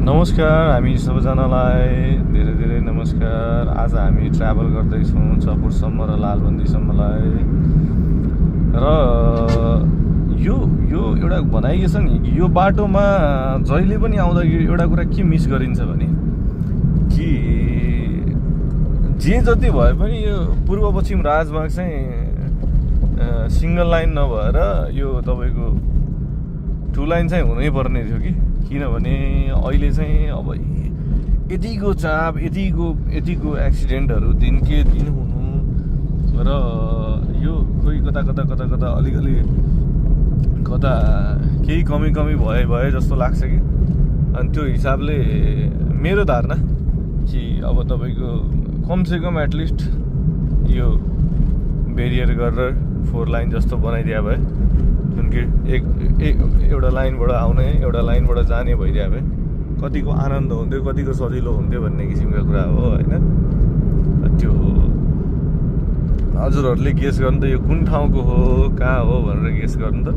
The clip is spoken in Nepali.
नमस्कार हामी सबैजनालाई धेरै धेरै नमस्कार। आज हामी ट्राभल गर्दैछौँ चपुरसम्म र लालबन्दीसम्मलाई। र यो एउटा भनाइ के छ नि, यो बाटोमा जहिले पनि आउँदाखेरि एउटा कुरा के मिस गरिन्छ भने कि जे जति भए पनि यो पूर्व पश्चिम राजमार्ग चाहिँ सिङ्गल लाइन नभएर यो तपाईँको टु लाइन चाहिँ हुनै पर्ने थियो कि, किनभने अहिले चाहिँ अब यतिको चाप यतिको एक्सिडेन्टहरू दिनके दिन हुनु र यो खोइ कता अलिकति कता केही कमी भए जस्तो लाग्छ कि। अनि त्यो हिसाबले मेरो धारणा कि अब तपाईँको कमसेकम एटलिस्ट यो बेरियर गरेर 4 लाइन जस्तो बनाइदिया भए, जुन कि एउटा लाइनबाट आउने एउटा लाइनबाट जाने भइदिया भए कतिको आनन्द हुन्थ्यो, कतिको सजिलो हुन्थ्यो भन्ने किसिमको कुरा हो होइन। त्यो हजुरहरूले गेस गर्नु त यो कुन ठाउँको हो कहाँ हो भनेर गेस गर्नु त।